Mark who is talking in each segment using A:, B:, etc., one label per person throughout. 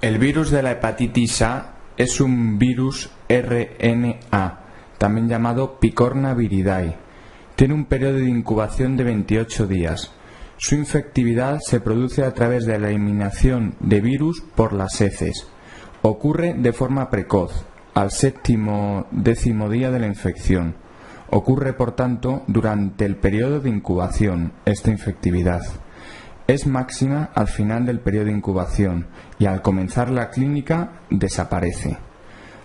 A: El virus de la hepatitis A es un virus RNA, también llamado Picorna viridae. Tiene un periodo de incubación de 28 días. Su infectividad se produce a través de la eliminación de virus por las heces. Ocurre de forma precoz, al décimo día de la infección. Ocurre, por tanto, durante el periodo de incubación, esta infectividad. Es máxima al final del periodo de incubación y al comenzar la clínica desaparece.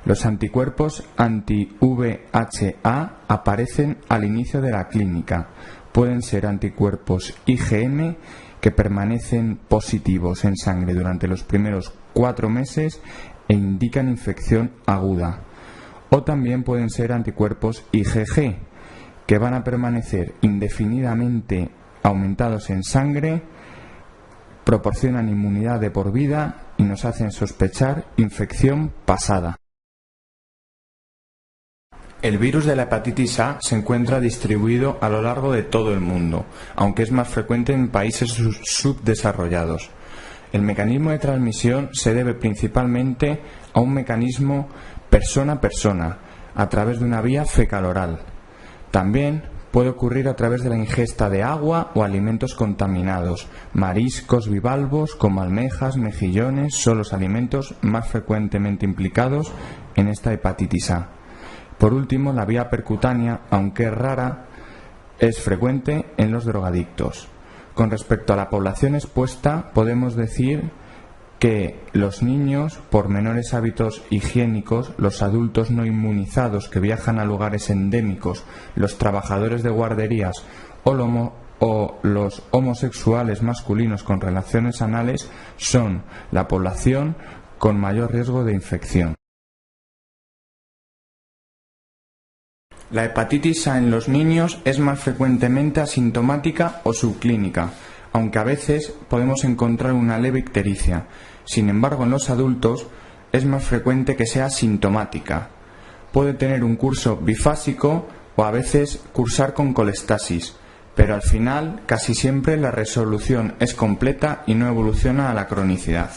A: Los anticuerpos anti-VHA aparecen al inicio de la clínica. Pueden ser anticuerpos IgM que permanecen positivos en sangre durante los primeros 4 meses e indican infección aguda. O también pueden ser anticuerpos IgG que van a permanecer indefinidamente aumentados en sangre, proporcionan inmunidad de por vida y nos hacen sospechar infección pasada. El virus de la hepatitis A se encuentra distribuido a lo largo de todo el mundo, aunque es más frecuente en países subdesarrollados. El mecanismo de transmisión se debe principalmente a un mecanismo persona-persona, a través de una vía fecal-oral. También puede ocurrir a través de la ingesta de agua o alimentos contaminados, mariscos bivalvos como almejas, mejillones, son los alimentos más frecuentemente implicados en esta hepatitis A. Por último, la vía percutánea, aunque es rara, es frecuente en los drogadictos. Con respecto a la población expuesta, podemos decir que los niños, por menores hábitos higiénicos, los adultos no inmunizados que viajan a lugares endémicos, los trabajadores de guarderías o los homosexuales masculinos con relaciones anales son la población con mayor riesgo de infección. La hepatitis A en los niños es más frecuentemente asintomática o subclínica, aunque a veces podemos encontrar una leve ictericia. Sin embargo, en los adultos es más frecuente que sea sintomática. Puede tener un curso bifásico o a veces cursar con colestasis, pero al final casi siempre la resolución es completa y no evoluciona a la cronicidad.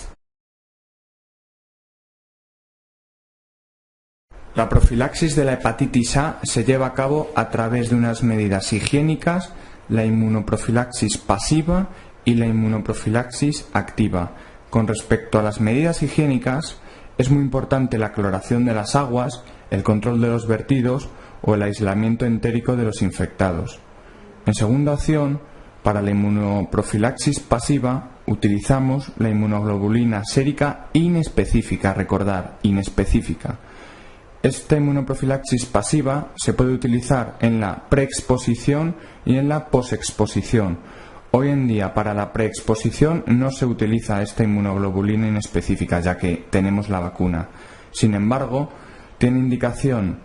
A: La profilaxis de la hepatitis A se lleva a cabo a través de unas medidas higiénicas, la inmunoprofilaxis pasiva y la inmunoprofilaxis activa. Con respecto a las medidas higiénicas, es muy importante la cloración de las aguas, el control de los vertidos o el aislamiento entérico de los infectados. En segunda opción, para la inmunoprofilaxis pasiva, utilizamos la inmunoglobulina sérica inespecífica, recordar, inespecífica. Esta inmunoprofilaxis pasiva se puede utilizar en la preexposición y en la posexposición. Hoy en día, para la preexposición no se utiliza esta inmunoglobulina inespecífica, ya que tenemos la vacuna. Sin embargo, tiene indicación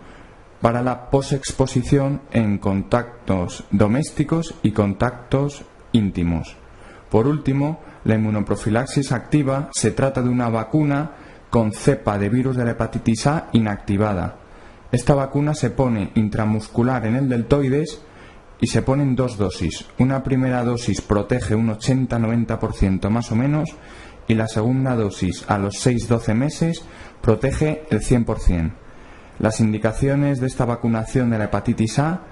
A: para la posexposición en contactos domésticos y contactos íntimos. Por último, la inmunoprofilaxis activa se trata de una vacuna con cepa de virus de la hepatitis A inactivada. Esta vacuna se pone intramuscular en el deltoides y se pone en 2 dosis. Una primera dosis protege un 80-90% más o menos y la segunda dosis a los 6-12 meses protege el 100%. Las indicaciones de esta vacunación de la hepatitis A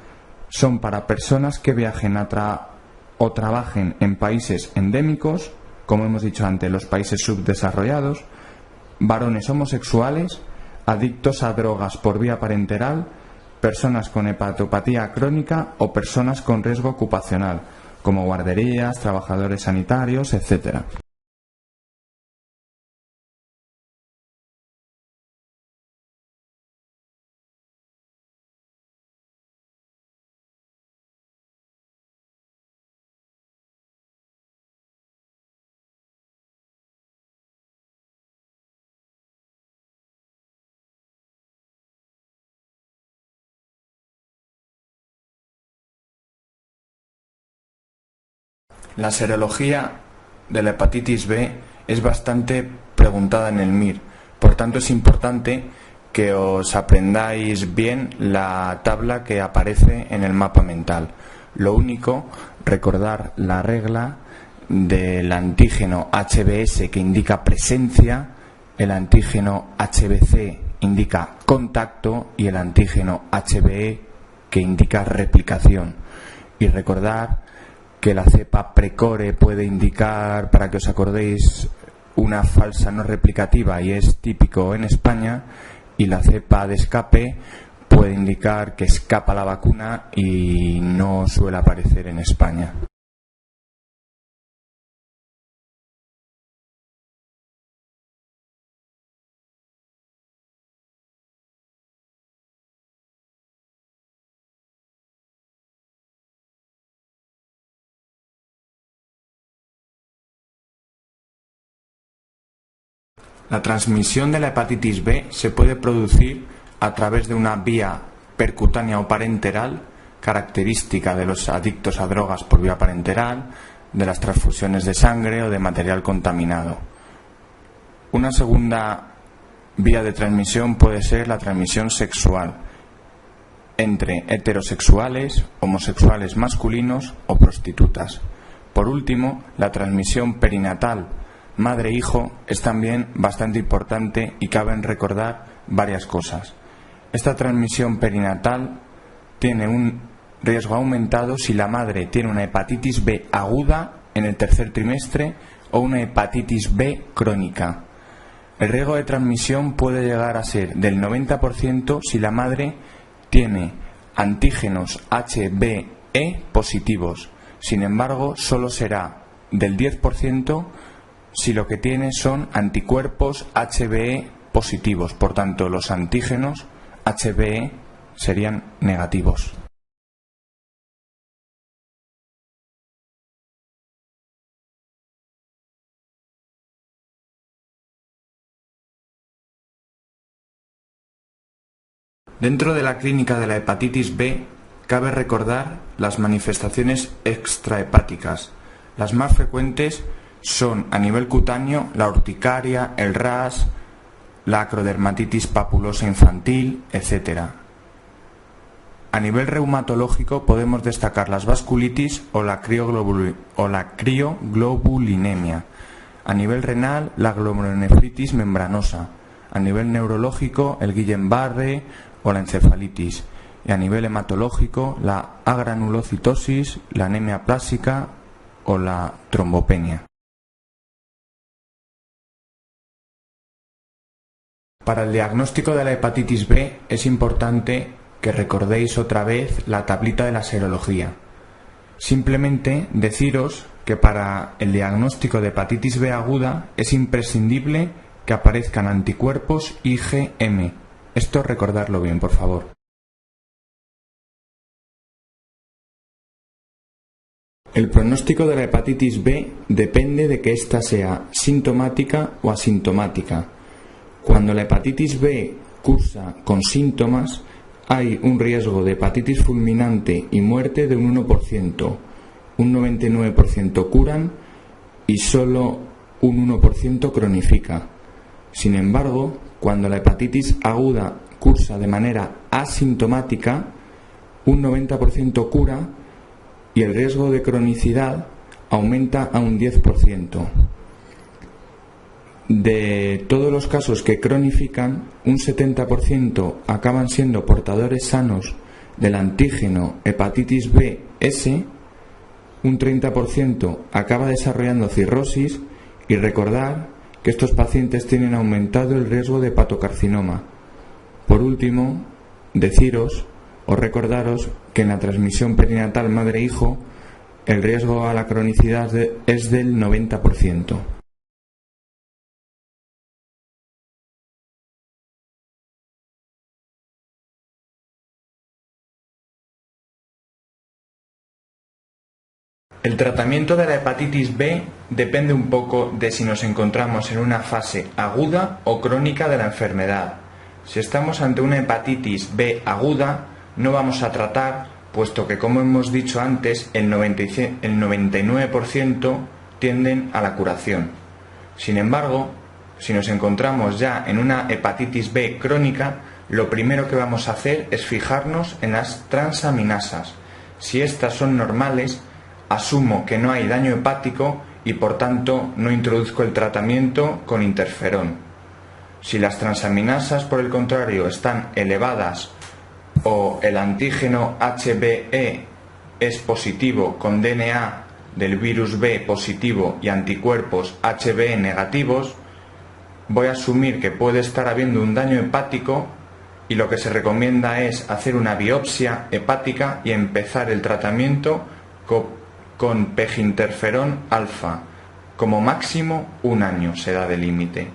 A: son para personas que viajen o trabajen en países endémicos, como hemos dicho antes, los países subdesarrollados, varones homosexuales, adictos a drogas por vía parenteral, personas con hepatopatía crónica o personas con riesgo ocupacional, como guarderías, trabajadores sanitarios, etc. La serología de la hepatitis B es bastante preguntada en el MIR, por tanto es importante que os aprendáis bien la tabla que aparece en el mapa mental. Lo único, recordar la regla del antígeno HBS que indica presencia el antígeno HBC indica contacto y el antígeno HBE que indica replicación. Y recordar que la cepa precore puede indicar, para que os acordéis, una falsa no replicativa y es típico en España, y la cepa de escape puede indicar que escapa la vacuna y no suele aparecer en España. La transmisión de la hepatitis B se puede producir a través de una vía percutánea o parenteral, característica de los adictos a drogas por vía parenteral, de las transfusiones de sangre o de material contaminado. Una segunda vía de transmisión puede ser la transmisión sexual entre heterosexuales, homosexuales masculinos o prostitutas. Por último, la transmisión perinatal madre-hijo es también bastante importante y cabe recordar varias cosas. Esta transmisión perinatal tiene un riesgo aumentado si la madre tiene una hepatitis B aguda en el tercer trimestre o una hepatitis B crónica. El riesgo de transmisión puede llegar a ser del 90% si la madre tiene antígenos HBe positivos. Sin embargo, solo será del 10% si lo que tiene son anticuerpos HBe positivos. Por tanto, los antígenos HBe serían negativos. Dentro de la clínica de la hepatitis B, cabe recordar las manifestaciones extrahepáticas. Las más frecuentes son a nivel cutáneo la urticaria, el RAS, la acrodermatitis papulosa infantil, etc. A nivel reumatológico podemos destacar las vasculitis o la crioglobulinemia. A nivel renal, la glomerulonefritis membranosa. A nivel neurológico, el Guillain-Barré o la encefalitis. Y a nivel hematológico, la agranulocitosis, la anemia plásica o la trombopenia. Para el diagnóstico de la hepatitis B es importante que recordéis otra vez la tablita de la serología. Simplemente deciros que para el diagnóstico de hepatitis B aguda es imprescindible que aparezcan anticuerpos IgM. Esto recordarlo bien, por favor. El pronóstico de la hepatitis B depende de que ésta sea sintomática o asintomática. Cuando la hepatitis B cursa con síntomas, hay un riesgo de hepatitis fulminante y muerte de un 1%, un 99% curan y solo un 1% cronifica. Sin embargo, cuando la hepatitis aguda cursa de manera asintomática, un 90% cura y el riesgo de cronicidad aumenta a un 10%. De todos los casos que cronifican, un 70% acaban siendo portadores sanos del antígeno hepatitis B-S, un 30% acaba desarrollando cirrosis y recordar que estos pacientes tienen aumentado el riesgo de hepatocarcinoma. Por último, deciros o recordaros que en la transmisión perinatal madre-hijo el riesgo a la cronicidad es del 90%. El tratamiento de la hepatitis B depende un poco de si nos encontramos en una fase aguda o crónica de la enfermedad. Si estamos ante una hepatitis B aguda, no vamos a tratar, puesto que, como hemos dicho antes, el 99% tienden a la curación. Sin embargo, si nos encontramos ya en una hepatitis B crónica, lo primero que vamos a hacer es fijarnos en las transaminasas. Si estas son normales, asumo que no hay daño hepático y por tanto no introduzco el tratamiento con interferón. Si las transaminasas, por el contrario, están elevadas o el antígeno HBe es positivo con DNA del virus B positivo y anticuerpos HBe negativos, voy a asumir que puede estar habiendo un daño hepático y lo que se recomienda es hacer una biopsia hepática y empezar el tratamiento con peginterferón alfa. Como máximo 1 año se da de límite.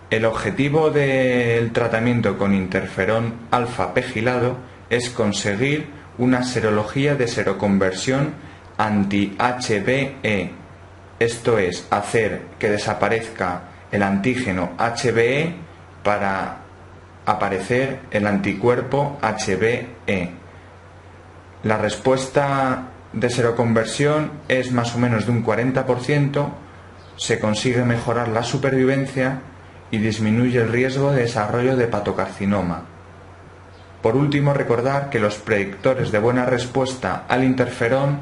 A: El objetivo del tratamiento con interferón alfa pegilado es conseguir una serología de seroconversión anti-HBe, esto es, hacer que desaparezca el antígeno HBe para aparecer el anticuerpo HBe. La respuesta de seroconversión es más o menos de un 40%, se consigue mejorar la supervivencia y disminuye el riesgo de desarrollo de hepatocarcinoma. Por último, recordar que los predictores de buena respuesta al interferón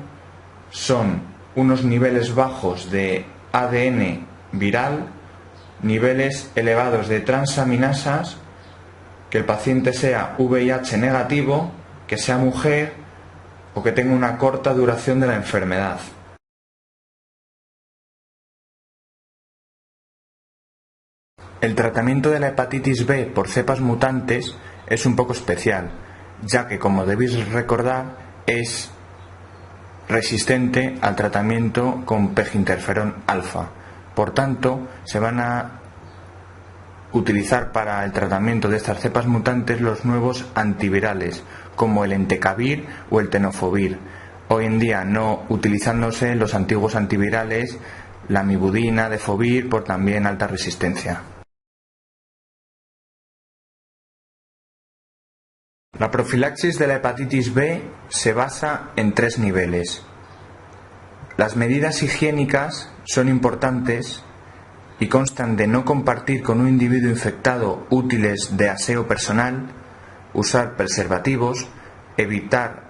A: son unos niveles bajos de ADN viral, niveles elevados de transaminasas, que el paciente sea VIH negativo, que sea mujer o que tenga una corta duración de la enfermedad. El tratamiento de la hepatitis B por cepas mutantes es un poco especial, ya que, como debéis recordar, es resistente al tratamiento con peginterferón alfa. Por tanto, se van a utilizar para el tratamiento de estas cepas mutantes los nuevos antivirales, como el entecavir o el tenofovir. Hoy en día no utilizándose los antiguos antivirales, la mibudina, defovir, por también alta resistencia. La profilaxis de la hepatitis B se basa en 3 niveles. Las medidas higiénicas son importantes y constan de no compartir con un individuo infectado útiles de aseo personal, usar preservativos, evitar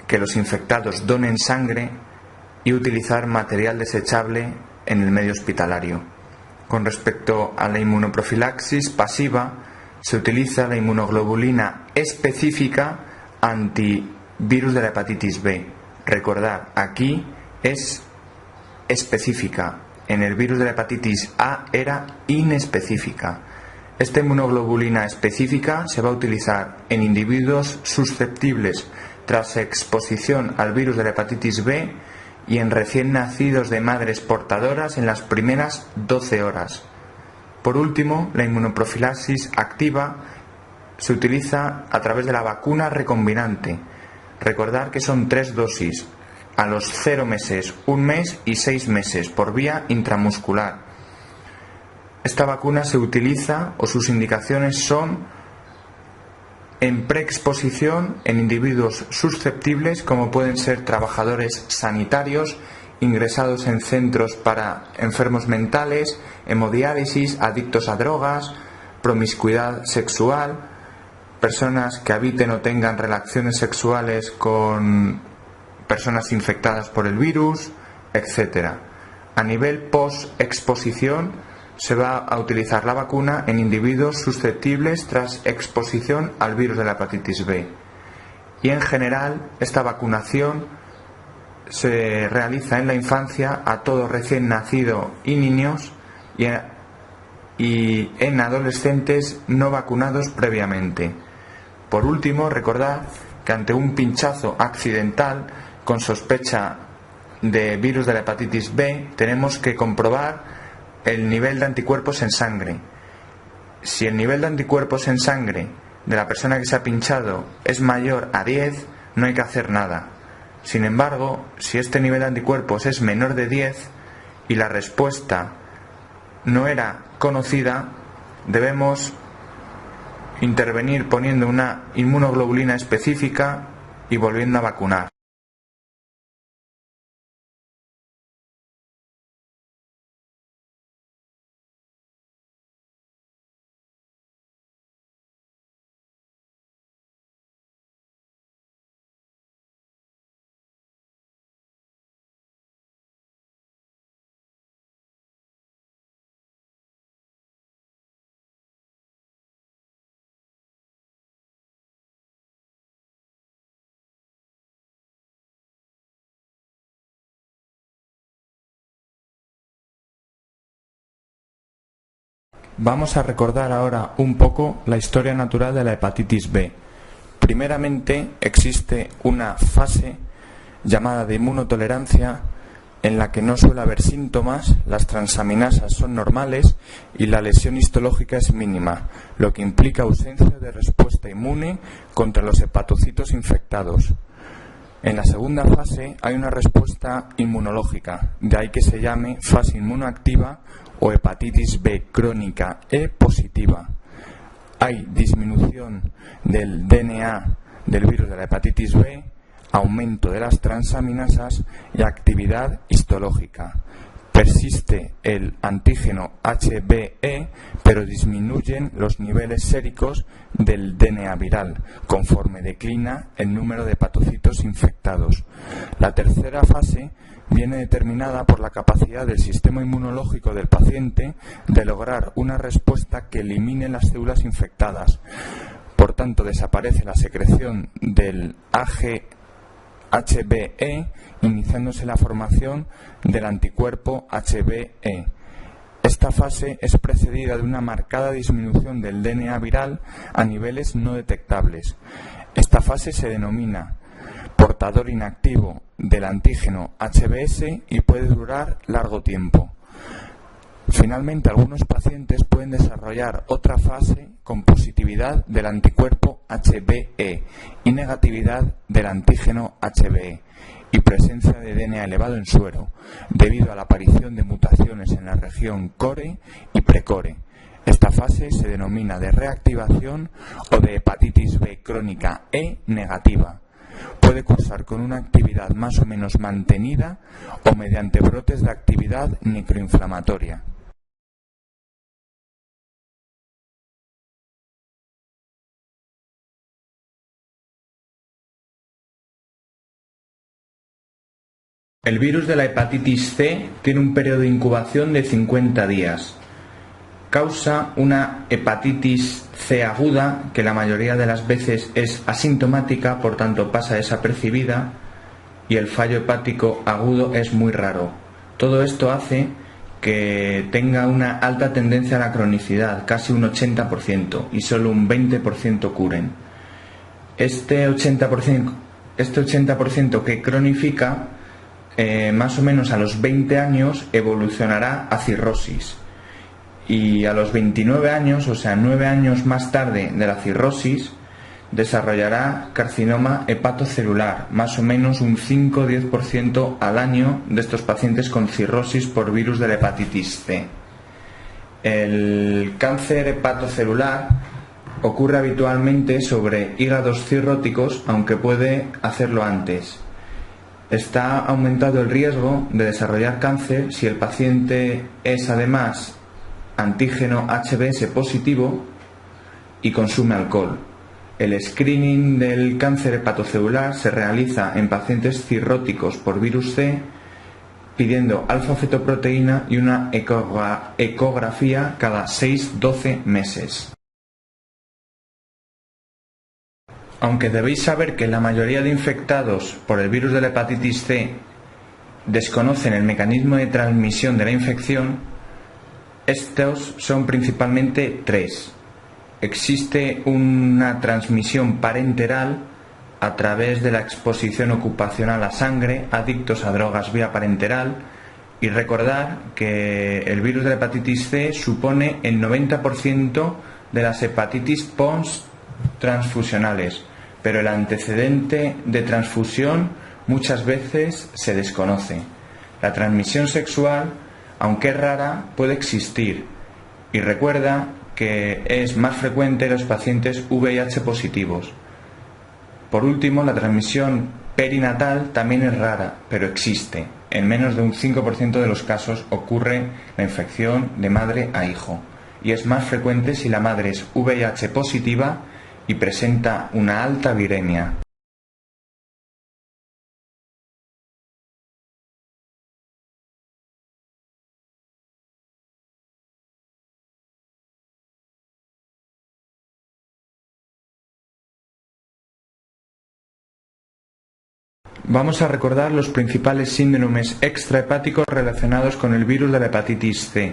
A: que los infectados donen sangre y utilizar material desechable en el medio hospitalario. Con respecto a la inmunoprofilaxis pasiva, se utiliza la inmunoglobulina específica antivirus de la hepatitis B. Recordad, aquí es específica. En el virus de la hepatitis A era inespecífica. Esta inmunoglobulina específica se va a utilizar en individuos susceptibles tras exposición al virus de la hepatitis B y en recién nacidos de madres portadoras en las primeras 12 horas. Por último, la inmunoprofilaxis activa se utiliza a través de la vacuna recombinante. Recordar que son 3 dosis, a los 0 meses, 1 mes y 6 meses, por vía intramuscular. Esta vacuna se utiliza, o sus indicaciones son, en preexposición en individuos susceptibles, como pueden ser trabajadores sanitarios, ingresados en centros para enfermos mentales, hemodiálisis, adictos a drogas, promiscuidad sexual, personas que habiten o tengan relaciones sexuales con personas infectadas por el virus, etc. A nivel post-exposición se va a utilizar la vacuna en individuos susceptibles tras exposición al virus de la hepatitis B. Y en general esta vacunación se realiza en la infancia a todo recién nacido y niños y en adolescentes no vacunados previamente. Por último, recordad que ante un pinchazo accidental con sospecha de virus de la hepatitis B tenemos que comprobar el nivel de anticuerpos en sangre. Si el nivel de anticuerpos en sangre de la persona que se ha pinchado es mayor a 10, no hay que hacer nada. Sin embargo, si este nivel de anticuerpos es menor de 10 y la respuesta no era conocida, debemos intervenir poniendo una inmunoglobulina específica y volviendo a vacunar. Vamos a recordar ahora un poco la historia natural de la hepatitis B. Primeramente, existe una fase llamada de inmunotolerancia en la que no suele haber síntomas, las transaminasas son normales y la lesión histológica es mínima, lo que implica ausencia de respuesta inmune contra los hepatocitos infectados. En la segunda fase hay una respuesta inmunológica, de ahí que se llame fase inmunoactiva o hepatitis B crónica E positiva. Hay disminución del DNA del virus de la hepatitis B, aumento de las transaminasas y actividad histológica. Persiste el antígeno HBe, pero disminuyen los niveles séricos del DNA viral, conforme declina el número de hepatocitos infectados. La tercera fase viene determinada por la capacidad del sistema inmunológico del paciente de lograr una respuesta que elimine las células infectadas. Por tanto, desaparece la secreción del HBe, iniciándose la formación del anticuerpo HBe. Esta fase es precedida de una marcada disminución del DNA viral a niveles no detectables. Esta fase se denomina portador inactivo del antígeno HBs y puede durar largo tiempo. Finalmente, algunos pacientes pueden desarrollar otra fase con positividad del anticuerpo HBe y negatividad del antígeno HBe y presencia de DNA elevado en suero, debido a la aparición de mutaciones en la región core y precore. Esta fase se denomina de reactivación o de hepatitis B crónica E negativa. Puede cursar con una actividad más o menos mantenida o mediante brotes de actividad necroinflamatoria. El virus de la hepatitis C tiene un periodo de incubación de 50 días. Causa una hepatitis C aguda, que la mayoría de las veces es asintomática, por tanto pasa desapercibida, y el fallo hepático agudo es muy raro. Todo esto hace que tenga una alta tendencia a la cronicidad, casi un 80%, y solo un 20% curen. Este 80% que cronifica, más o menos a los 20 años evolucionará a cirrosis y a los 29 años, o sea 9 años más tarde de la cirrosis, desarrollará carcinoma hepatocelular, más o menos un 5-10% al año de estos pacientes con cirrosis por virus de la hepatitis C. El cáncer hepatocelular ocurre habitualmente sobre hígados cirróticos, aunque puede hacerlo antes. Está aumentado el riesgo de desarrollar cáncer si el paciente es además antígeno HBs positivo y consume alcohol. El screening del cáncer hepatocelular se realiza en pacientes cirróticos por virus C, pidiendo alfa-fetoproteína y una ecografía cada 6-12 meses. Aunque debéis saber que la mayoría de infectados por el virus de la hepatitis C desconocen el mecanismo de transmisión de la infección, estos son principalmente tres. Existe una transmisión parenteral a través de la exposición ocupacional a sangre, adictos a drogas vía parenteral, y recordar que el virus de la hepatitis C supone el 90% de las hepatitis post-transfusionales, pero el antecedente de transfusión muchas veces se desconoce. La transmisión sexual, aunque es rara, puede existir, y recuerda que es más frecuente en los pacientes VIH positivos. Por último, la transmisión perinatal también es rara, pero existe. En menos de un 5% de los casos ocurre la infección de madre a hijo, y es más frecuente si la madre es VIH positiva y presenta una alta viremia. Vamos a recordar los principales síndromes extrahepáticos relacionados con el virus de la hepatitis C.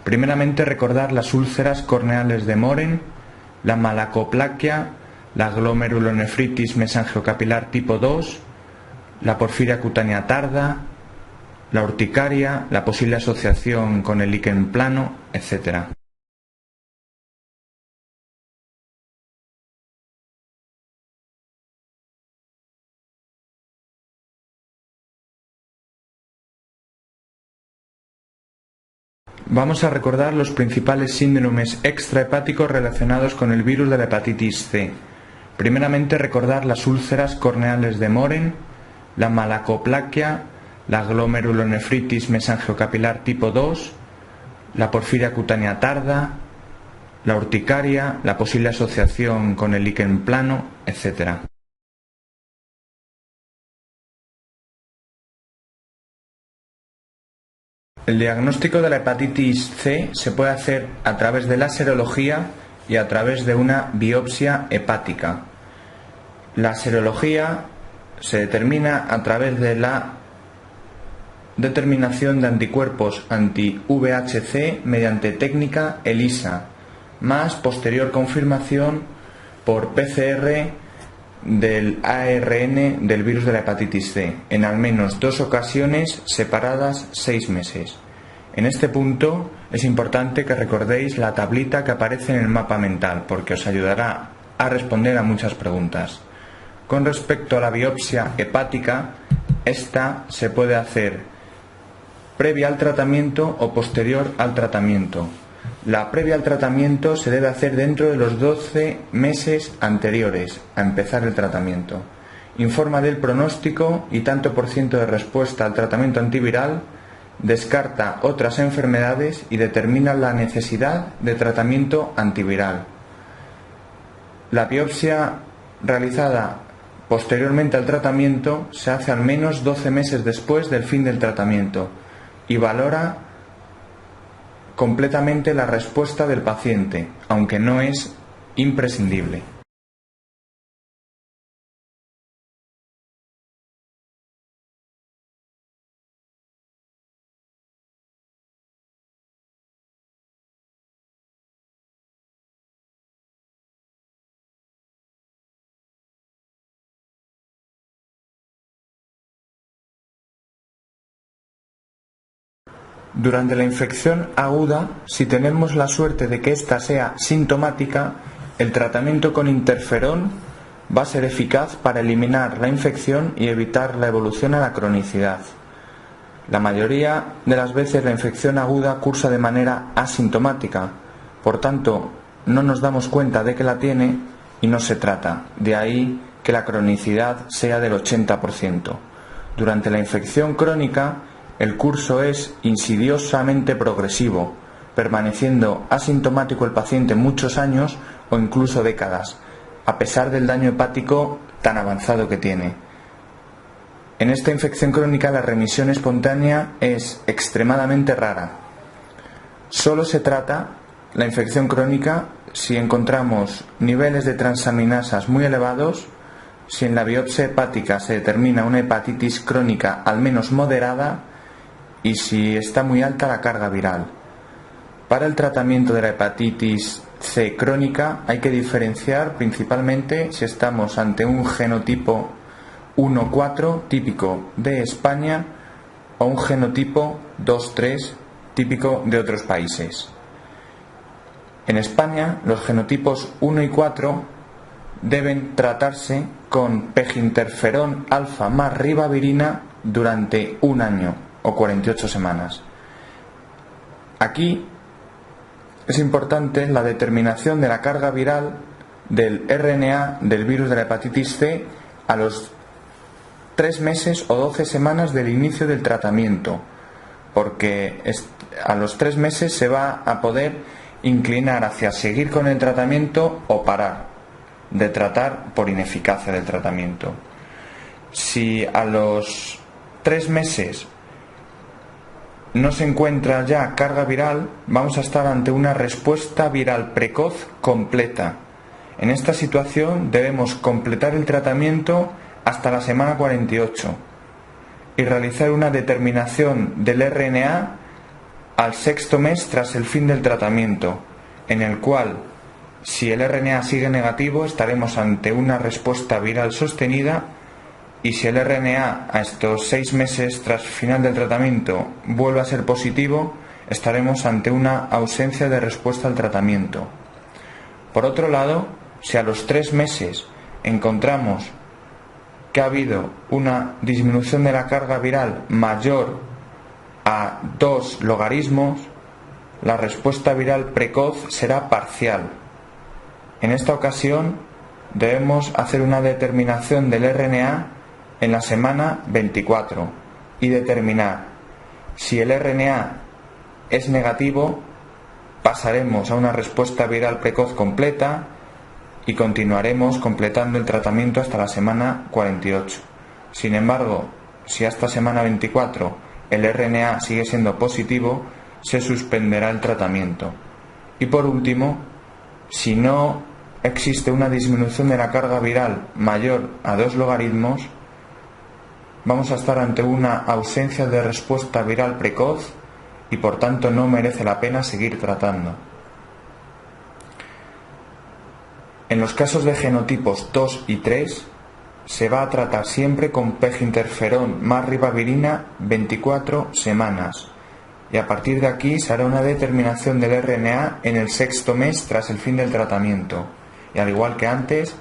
A: Primeramente recordar las úlceras corneales de Mohren, la malacoplaquia, la glomerulonefritis mesangiocapilar tipo 2, la porfiria cutánea tarda, la urticaria, la posible asociación con el líquen plano, etc. Vamos a recordar los principales síndromes extrahepáticos relacionados con el virus de la hepatitis C. Primeramente recordar las úlceras corneales de Mohren, la malacoplaquia, la glomerulonefritis mesangiocapilar tipo 2, la porfiria cutánea tarda, la urticaria, la posible asociación con el líquen plano, etc. El diagnóstico de la hepatitis C se puede hacer a través de la serología y a través de una biopsia hepática. La serología se determina a través de la determinación de anticuerpos anti-VHC mediante técnica ELISA, más posterior confirmación por PCR del ARN del virus de la hepatitis C, en al menos 2 ocasiones separadas 6 meses. En este punto es importante que recordéis la tablita que aparece en el mapa mental, porque os ayudará a responder a muchas preguntas. Con respecto a la biopsia hepática, esta se puede hacer previa al tratamiento o posterior al tratamiento. La previa al tratamiento se debe hacer dentro de los 12 meses anteriores a empezar el tratamiento. Informa del pronóstico y tanto por ciento de respuesta al tratamiento antiviral, descarta otras enfermedades y determina la necesidad de tratamiento antiviral. La biopsia realizada posteriormente al tratamiento se hace al menos 12 meses después del fin del tratamiento y valora completamente la respuesta del paciente, aunque no es imprescindible. Durante la infección aguda, si tenemos la suerte de que ésta sea sintomática, el tratamiento con interferón va a ser eficaz para eliminar la infección y evitar la evolución a la cronicidad. La mayoría de las veces la infección aguda cursa de manera asintomática, por tanto no nos damos cuenta de que la tiene y no se trata, de ahí que la cronicidad sea del 80%. Durante la infección crónica, el curso es insidiosamente progresivo, permaneciendo asintomático el paciente muchos años o incluso décadas, a pesar del daño hepático tan avanzado que tiene. En esta infección crónica la remisión espontánea es extremadamente rara. Solo se trata la infección crónica si encontramos niveles de transaminasas muy elevados, si en la biopsia hepática se determina una hepatitis crónica al menos moderada y si está muy alta la carga viral. Para el tratamiento de la hepatitis C crónica hay que diferenciar principalmente si estamos ante un genotipo 1-4 típico de España o un genotipo 2-3 típico de otros países. En España los genotipos 1 y 4 deben tratarse con peginterferón alfa más ribavirina durante un año o 48 semanas. Aquí es importante la determinación de la carga viral del RNA del virus de la hepatitis C a los 3 meses o 12 semanas del inicio del tratamiento, porque a los 3 meses se va a poder inclinar hacia seguir con el tratamiento o parar de tratar por ineficacia del tratamiento. Si a los 3 meses no se encuentra ya carga viral, vamos a estar ante una respuesta viral precoz completa. En esta situación debemos completar el tratamiento hasta la semana 48 y realizar una determinación del RNA al 6.º mes tras el fin del tratamiento, en el cual, si el RNA sigue negativo, estaremos ante una respuesta viral sostenida, y si el RNA a estos 6 meses tras el final del tratamiento vuelve a ser positivo, estaremos ante una ausencia de respuesta al tratamiento. Por otro lado, si a los 3 meses encontramos que ha habido una disminución de la carga viral mayor a 2 logaritmos, la respuesta viral precoz será parcial. En esta ocasión debemos hacer una determinación del RNA en la semana 24 y determinar si el RNA es negativo, pasaremos a una respuesta viral precoz completa y continuaremos completando el tratamiento hasta la semana 48. Sin embargo, si hasta semana 24 el RNA sigue siendo positivo, se suspenderá el tratamiento. Y por último, si no existe una disminución de la carga viral mayor a 2 logaritmos, vamos a estar ante una ausencia de respuesta viral precoz y por tanto no merece la pena seguir tratando. En los casos de genotipos 2 y 3 se va a tratar siempre con peginterferón más ribavirina 24 semanas y a partir de aquí se hará una determinación del RNA en el 6.º mes tras el fin del tratamiento. Y al igual que antes,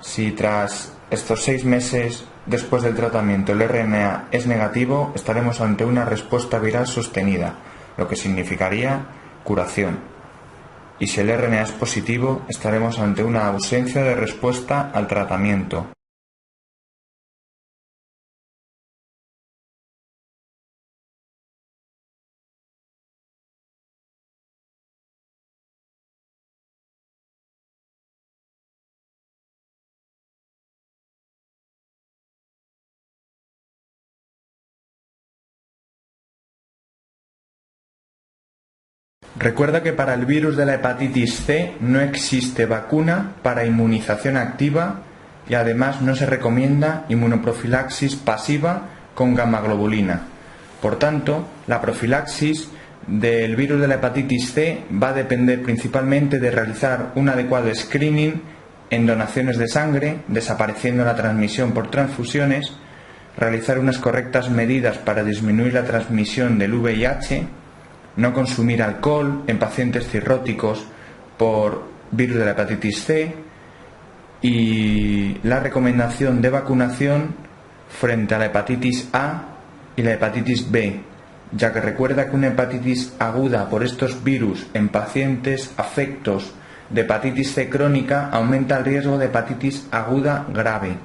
A: si tras estos 6 meses después del tratamiento el RNA es negativo, estaremos ante una respuesta viral sostenida, lo que significaría curación. Y si el RNA es positivo, estaremos ante una ausencia de respuesta al tratamiento. Recuerda que para el virus de la hepatitis C no existe vacuna para inmunización activa y además no se recomienda inmunoprofilaxis pasiva con gammaglobulina. Por tanto, la profilaxis del virus de la hepatitis C va a depender principalmente de realizar un adecuado screening en donaciones de sangre, desapareciendo la transmisión por transfusiones, realizar unas correctas medidas para disminuir la transmisión del VIH, no consumir alcohol en pacientes cirróticos por virus de la hepatitis C y la recomendación de vacunación frente a la hepatitis A y la hepatitis B, ya que recuerda que una hepatitis aguda por estos virus en pacientes afectos de hepatitis C crónica aumenta el riesgo de hepatitis aguda grave.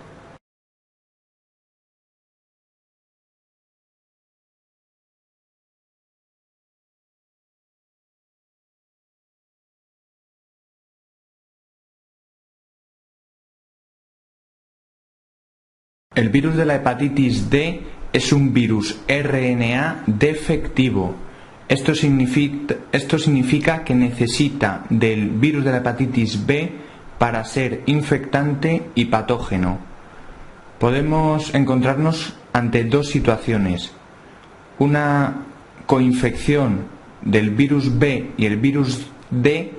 A: El virus de la hepatitis D es un virus RNA defectivo. Esto significa que necesita del virus de la hepatitis B para ser infectante y patógeno. Podemos encontrarnos ante dos situaciones: una coinfección del virus B y el virus D,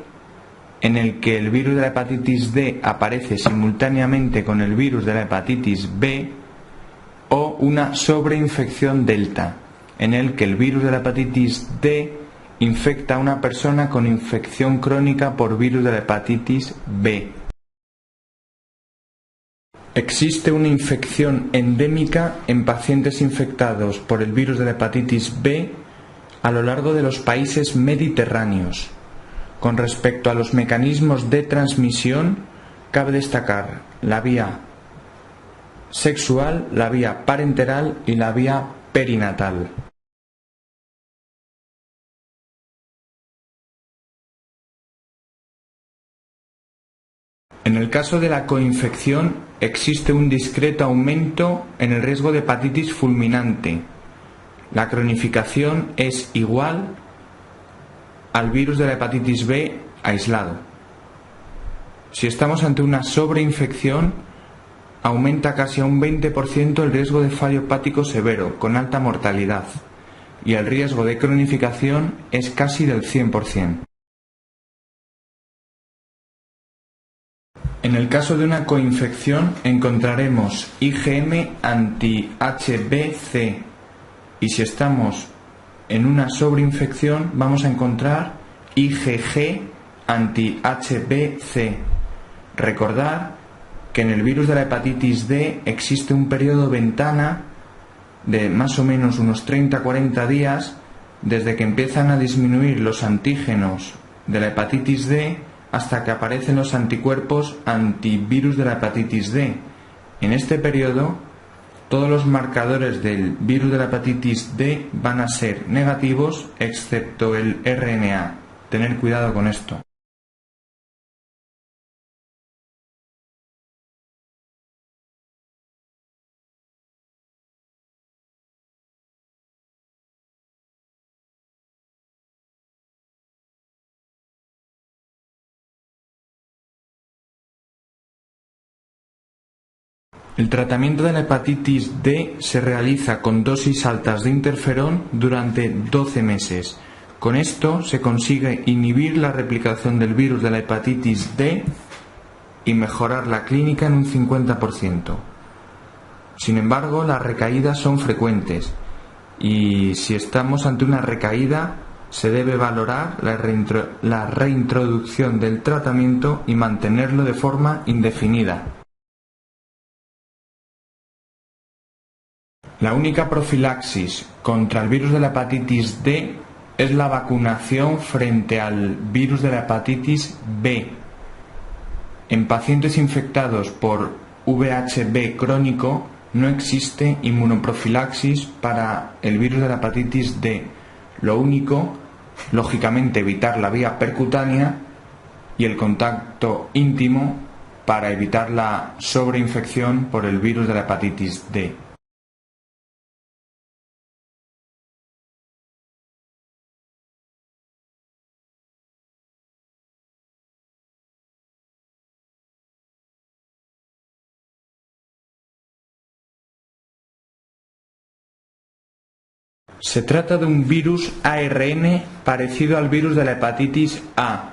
A: en el que el virus de la hepatitis D aparece simultáneamente con el virus de la hepatitis B, o una sobreinfección delta, en el que el virus de la hepatitis D infecta a una persona con infección crónica por virus de la hepatitis B. Existe una infección endémica en pacientes infectados por el virus de la hepatitis B a lo largo de los países mediterráneos. Con respecto a los mecanismos de transmisión, cabe destacar la vía sexual, la vía parenteral y la vía perinatal. En el caso de la coinfección, existe un discreto aumento en el riesgo de hepatitis fulminante. La cronificación es igual al virus de la hepatitis B aislado. Si estamos ante una sobreinfección, aumenta casi a un 20% el riesgo de fallo hepático severo, con alta mortalidad. y el riesgo de cronificación es casi del 100%. En el caso de una coinfección encontraremos IgM anti-HBC y si estamos en una sobreinfección vamos a encontrar IgG anti-HBC. Recordar que en el virus de la hepatitis D existe un periodo ventana de más o menos unos 30-40 días desde que empiezan a disminuir los antígenos de la hepatitis D hasta que aparecen los anticuerpos antivirus de la hepatitis D. En este periodo, todos los marcadores del virus de la hepatitis D van a ser negativos excepto el RNA. Tener cuidado con esto. El tratamiento de la hepatitis D se realiza con dosis altas de interferón durante 12 meses. Con esto se consigue inhibir la replicación del virus de la hepatitis D y mejorar la clínica en un 50%. Sin embargo, las recaídas son frecuentes y si estamos ante una recaída se debe valorar la reintroducción del tratamiento y mantenerlo de forma indefinida. La única profilaxis contra el virus de la hepatitis D es la vacunación frente al virus de la hepatitis B. En pacientes infectados por VHB crónico no existe inmunoprofilaxis para el virus de la hepatitis D. Lo único, lógicamente, evitar la vía percutánea y el contacto íntimo para evitar la sobreinfección por el virus de la hepatitis D. Se trata de un virus ARN parecido al virus de la hepatitis A.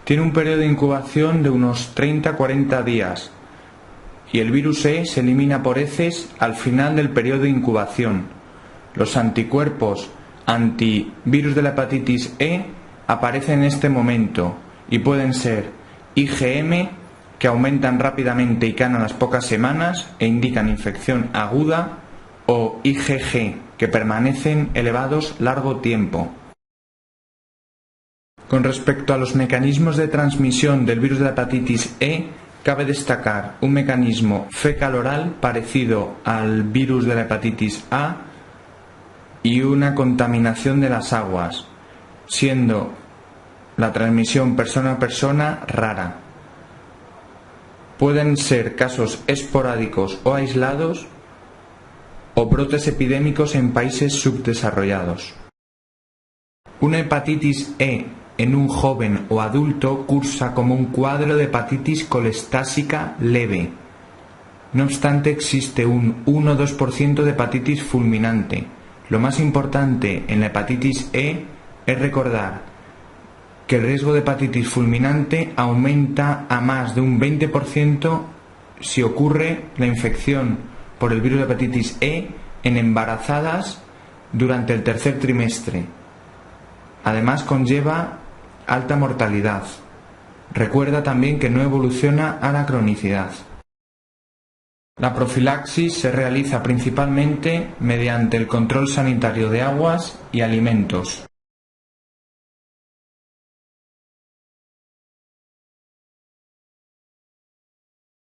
A: Tiene un periodo de incubación de unos 30-40 días y el virus E se elimina por heces al final del periodo de incubación. Los anticuerpos antivirus de la hepatitis E aparecen en este momento y pueden ser IgM, que aumentan rápidamente y caen a las pocas semanas e indican infección aguda, o IgG, que permanecen elevados largo tiempo. Con respecto a los mecanismos de transmisión del virus de la hepatitis E, cabe destacar un mecanismo fecal-oral parecido al virus de la hepatitis A y una contaminación de las aguas, siendo la transmisión persona a persona rara. Pueden ser casos esporádicos o aislados o brotes epidémicos en países subdesarrollados. Una hepatitis E en un joven o adulto cursa como un cuadro de hepatitis colestásica leve. No obstante, existe un 1 o 2% de hepatitis fulminante. Lo más importante en la hepatitis E es recordar que el riesgo de hepatitis fulminante aumenta a más de un 20% si ocurre la infección por el virus de hepatitis E en embarazadas durante el tercer trimestre. Además, conlleva alta mortalidad. Recuerda también que no evoluciona a la cronicidad. La profilaxis se realiza principalmente mediante el control sanitario de aguas y alimentos.